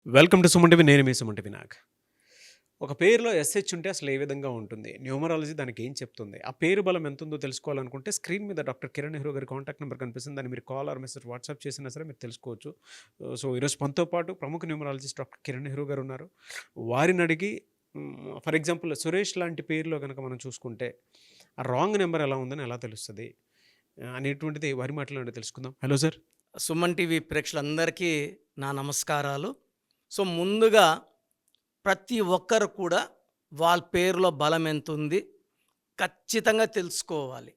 Welcome to Suman TV. నేను మీ Suman TV Nag. ఒక పేరులో ఎస్హెచ్ ఉంటే అసలు ఏ విధంగా ఉంటుంది? న్యూమరాలజీ దానికి ఏం చెప్తుంది? ఆ పేరు బలం ఎంతుందో తెలుసుకోవాలనుకుంటే స్క్రీన్ మీద డాక్టర్ కిరణ్ నెహ్రూ గారి కాంటాక్ట్ నెంబర్ కనిపిస్తుంది. దాన్ని మీరు కాల్ ఆర్ మెసేజ్ వాట్సాప్ చేసినా సరే మీరు తెలుసుకోవచ్చు. సో ఈరోజు మనతో పాటు ప్రముఖ న్యూమరాలజిస్ట్ డాక్టర్ కిరణ్ నెహ్రూ గారు ఉన్నారు. వారిని అడిగి ఫర్ ఎగ్జాంపుల్ సురేష్ లాంటి పేరులో కనుక మనం చూసుకుంటే ఆ రాంగ్ నెంబర్ ఎలా ఉందని ఎలా తెలుస్తుంది అనేటువంటిది వారి మాటలో తెలుసుకుందాం. Hello sir. సుమన్ టీవీ ప్రేక్షకులందరికీ నా నమస్కారాలు. సో ముందుగా ప్రతి ఒక్కరు కూడా వాళ్ళ పేరులో బలం ఎంత ఉంది ఖచ్చితంగా తెలుసుకోవాలి.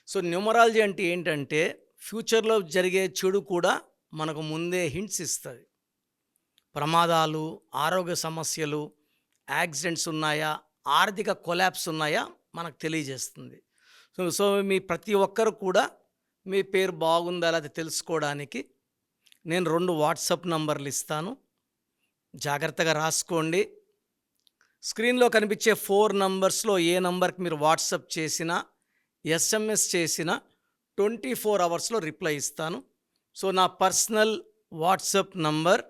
సో న్యూమరాలజీ అంటే ఏంటంటే ఫ్యూచర్లో జరిగే చెడు కూడా మనకు ముందే హింట్స్ ఇస్తుంది. ప్రమాదాలు, ఆరోగ్య సమస్యలు, యాక్సిడెంట్స్ ఉన్నాయా, ఆర్థిక కొలాప్స్ ఉన్నాయా మనకు తెలియజేస్తుంది. సో మీ ప్రతి ఒక్కరు కూడా మీ పేరు బాగుందా లేదా తెలుసుకోవడానికి నేను 2 వాట్సాప్ నంబర్లు ఇస్తాను. జాగ్రత్తగా రాసుకోండి. స్క్రీన్లో కనిపించే 4 నంబర్స్లో ఏ నంబర్కి మీరు వాట్సాప్ చేసినా, ఎస్ఎంఎస్ చేసినా 24 అవర్స్లో రిప్లై ఇస్తాను. సో నా personal WhatsApp number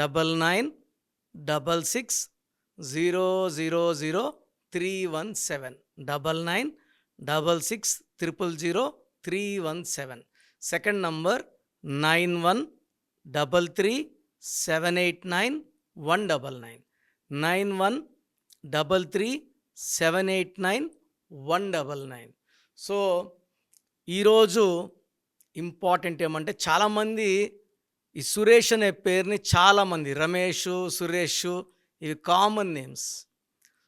9966000317 9966000317. Second number 9133789199 9133789199. So ఈరోజు ఇంపార్టెంట్ ఏమంటే చాలామంది ఈ సురేష్ అనే పేరుని చాలామంది రమేష్, సురేష్ ఇవి కామన్ నేమ్స్.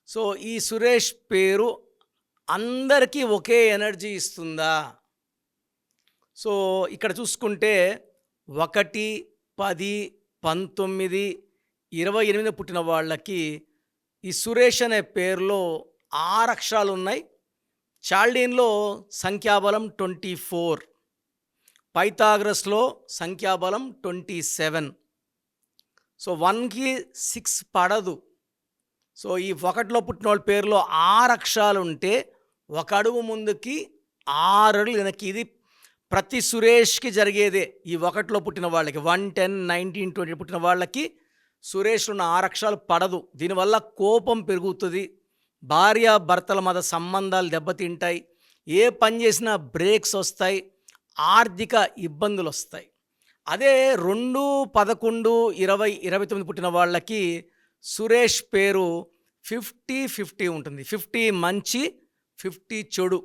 సో ఈ సురేష్ పేరు అందరికీ ఒకే ఎనర్జీ ఇస్తుందా? సో ఇక్కడ చూసుకుంటే 1, 10, 19, 28 పుట్టిన వాళ్ళకి ఈ సురేష్ అనే పేరులో 6 అక్షరాలు ఉన్నాయి. చాల్డీన్లో సంఖ్యాబలం 24, పైథాగరస్లో సంఖ్యాబలం 27. సో 1కి 6 పడదు. సో ఈ 1లో పుట్టిన వాళ్ళ పేరులో 6 అక్షరాలు ఉంటే 1 అడుగు ముందుకి 6 అడుగులు వెనక్కి. ఇది ప్రతి సురేష్కి జరిగేదే. ఈ 1లో పుట్టిన వాళ్ళకి 1, 10, 19, 20 పుట్టిన వాళ్ళకి సురేష్లో ఉన్న 6 అక్షరాలు పడదు. దీనివల్ల కోపం పెరుగుతుంది, భార్యాభర్తల మధ్య సంబంధాలు దెబ్బతింటాయి, ఏ పని చేసినా బ్రేక్స్ వస్తాయి, ఆర్థిక ఇబ్బందులు వస్తాయి. అదే 2, 11, 20, 29 పుట్టిన వాళ్ళకి సురేష్ పేరు 50-50 ఉంటుంది. 50 మంచి, 50 చెడు.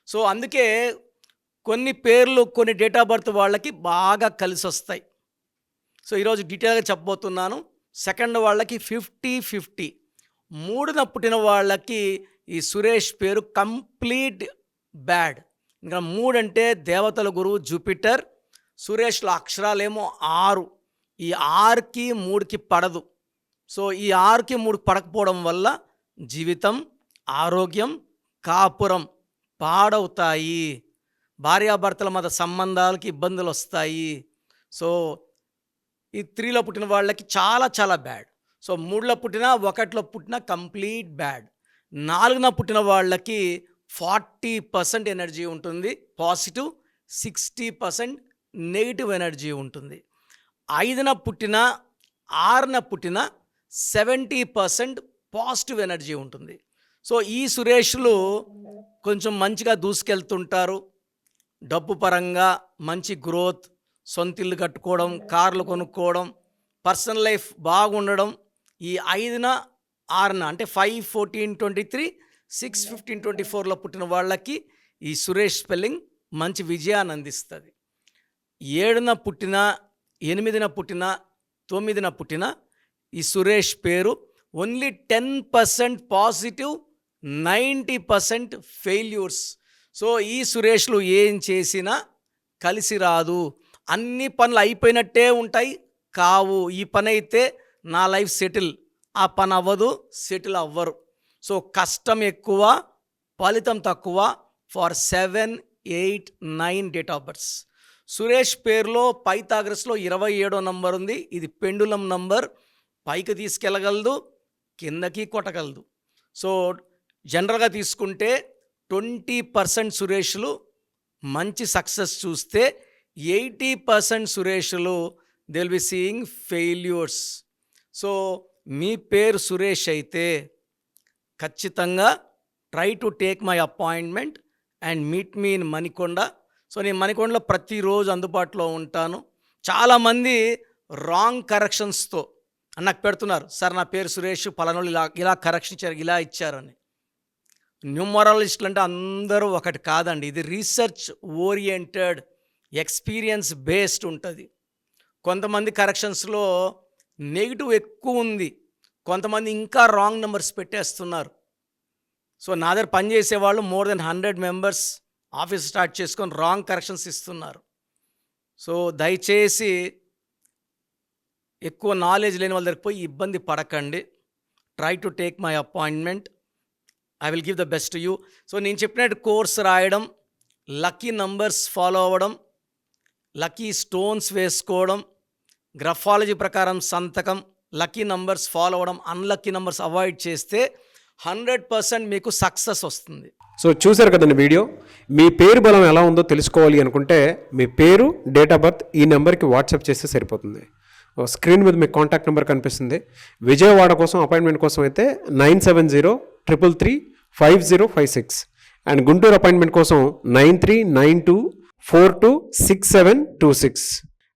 సో అందుకే కొన్ని పేర్లు కొన్ని డేట్ ఆఫ్ బర్త్ వాళ్ళకి బాగా కలిసి వస్తాయి. సో ఈరోజు డీటెయిల్గా చెప్పబోతున్నాను. సెకండ్ వాళ్ళకి 50-50. 3న పుట్టిన వాళ్ళకి ఈ సురేష్ పేరు కంప్లీట్ బ్యాడ్. ఇంకా 3 అంటే దేవతల గురువు జూపిటర్. సురేష్లో అక్షరాలేమో 6. ఈ 6కి 3కి పడదు. సో ఈ 6కి 3 పడకపోవడం వల్ల జీవితం, ఆరోగ్యం, కాపురం పాడవుతాయి, భార్యాభర్తల మధ్య సంబంధాలకి ఇబ్బందులు వస్తాయి. సో ఈ 3లో పుట్టిన వాళ్ళకి చాలా చాలా బ్యాడ్. సో 3లో పుట్టినా, 1లో పుట్టినా కంప్లీట్ బ్యాడ్. 4న పుట్టిన వాళ్ళకి 40% ఎనర్జీ ఉంటుంది పాజిటివ్, 60% నెగిటివ్ ఎనర్జీ ఉంటుంది. 5న పుట్టినా, 6న పుట్టినా 70% పాజిటివ్ ఎనర్జీ ఉంటుంది. సో ఈ సురేష్లు కొంచెం మంచిగా దూసుకెళ్తుంటారు. డబ్బు పరంగా మంచి గ్రోత్, సొంత ఇల్లు కట్టుకోవడం, కార్లు కొనుక్కోవడం, పర్సనల్ లైఫ్ బాగుండడం. ఈ 5న 6న అంటే 5, 14, 23, 6, 15, 24లో పుట్టిన వాళ్ళకి ఈ సురేష్ స్పెల్లింగ్ మంచి విజయాన్ని అందిస్తుంది. 7న పుట్టిన, 8న పుట్టిన, 9న పుట్టిన ఈ సురేష్ పేరు ఓన్లీ 10% పాజిటివ్, 90% ఫెయిల్యూర్స్. సో ఈ సురేష్లు ఏం చేసినా కలిసి రాదు. అన్ని పనులు అయిపోయినట్టే ఉంటాయి, కావు. ఈ పని అయితే నా లైఫ్ సెటిల్, ఆ పని అవ్వదు, సెటిల్ అవ్వరు. సో కష్టం ఎక్కువ, ఫలితం తక్కువ for 7, 8, 9 date of births. Suresh పేరులో పైథాగరస్లో 27వ నంబర్ ఉంది. ఇది పెండులం నంబర్. పైకి తీసుకెళ్ళగలదు, కిందకి కొట్టగలదు. సో జనరల్గా తీసుకుంటే 20% సురేష్లు మంచి సక్సెస్ చూస్తే 80% సురేష్లు they will be seeing failures. So మీ పేరు సురేష్ అయితే ఖచ్చితంగా try to take my appointment and meet me in Manikonda. So నేను మణికొండలో ప్రతిరోజు అందుబాటులో ఉంటాను. చాలామంది రాంగ్ కరెక్షన్స్తో నాకు పెడుతున్నారు, సార్ నా పేరు సురేష్, పలానోళ్ళు ఇలా కరెక్షన్ ఇచ్చారు, ఇలా ఇచ్చారని. న్యూమరాలజిస్టులు అంటే అందరూ ఒకటి కాదండి. ఇది రీసెర్చ్ ఓరియంటెడ్, ఎక్స్పీరియన్స్ బేస్డ్ ఉంటుంది. కొంతమంది కరెక్షన్స్లో నెగిటివ్ ఎక్కువ ఉంది, కొంతమంది ఇంకా రాంగ్ నెంబర్స్ పెట్టేస్తున్నారు. సో నా దగ్గర పనిచేసే వాళ్ళు more than 100 members office start చేసుకొని రాంగ్ కరెక్షన్స్ ఇస్తున్నారు. సో దయచేసి ఎక్కువ నాలెడ్జ్ లేని వాళ్ళ దగ్గరికి పోయి ఇబ్బంది పడకండి. Try to take my appointment, I will give the best to you. So నేను చెప్పినట్టు కోర్స్ రాయడం, లక్కీ నంబర్స్ ఫాలో అవ్వడం, లక్కీ స్టోన్స్ వేసుకోవడం, గ్రఫాలజీ ప్రకారం సంతకం, లక్కీ నంబర్స్ ఫాలో అవ్వడం, అన్లక్కీ నంబర్స్ అవాయిడ్ చేస్తే 100% మీకు సక్సెస్ వస్తుంది. సో చూశారు కదండి వీడియో. మీ పేరు బలం ఎలా ఉందో తెలుసుకోవాలి అనుకుంటే మీ పేరు, డేట్ ఆఫ్ బర్త్ ఈ నెంబర్కి వాట్సాప్ చేస్తే సరిపోతుంది. స్క్రీన్ మీద మీకు కాంటాక్ట్ నెంబర్ కనిపిస్తుంది. విజయవాడ కోసం అపాయింట్మెంట్ కోసం అయితే 9703335056 అండ్ గుంటూరు అపాయింట్మెంట్ కోసం 9392426726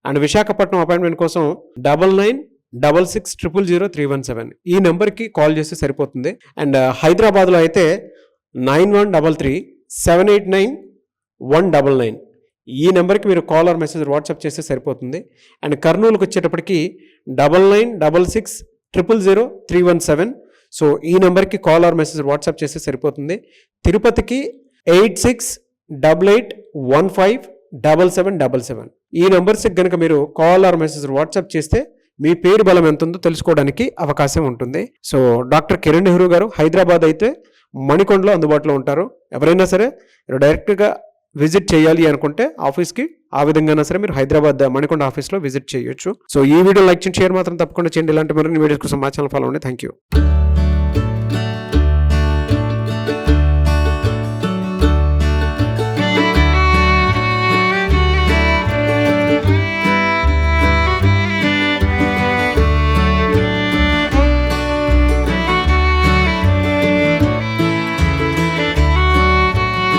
అండ్ విశాఖపట్నం అపాయింట్మెంట్ కోసం 9966600317 ఈ నెంబర్కి కాల్ చేస్తే సరిపోతుంది. అండ్ హైదరాబాద్లో అయితే 9133789199 ఈ నెంబర్కి మీరు కాల్ ఆర్ మెసేజ్ వాట్సాప్ చేస్తే సరిపోతుంది. అండ్ కర్నూలుకి వచ్చేటప్పటికి 9966000317 సో ఈ నెంబర్కి కాల్ ఆర్ మెసేజ్ వాట్సాప్ చేస్తే సరిపోతుంది. తిరుపతికి 8688157777 ఈ నెంబర్స్కి కనుక మీరు కాల్ ఆర్ మెసేజ్ వాట్సాప్ చేస్తే మీ పేరు బలం ఎంత ఉందో తెలుసుకోవడానికి అవకాశం ఉంటుంది. సో డాక్టర్ కిరణ్ నెహ్రూ గారు హైదరాబాద్ అయితే మణికొండలో అందుబాటులో ఉంటారు. ఎవరైనా సరే డైరెక్ట్గా విజిట్ చేయాలి అనుకుంటే ఆఫీస్కి ఆ విధంగా సరే మీరు హైదరాబాద్ మణికొండ ఆఫీస్లో విజిట్ చేయొచ్చు. సో ఈ వీడియో లైక్ చేయండి, షేర్ మాత్రం తప్పకుండా చేయండి. ఇలాంటి మరిన్ని వీడియోస్ కోసం మా ఛానల్ ఫాలో అవ్వండి. Thank you.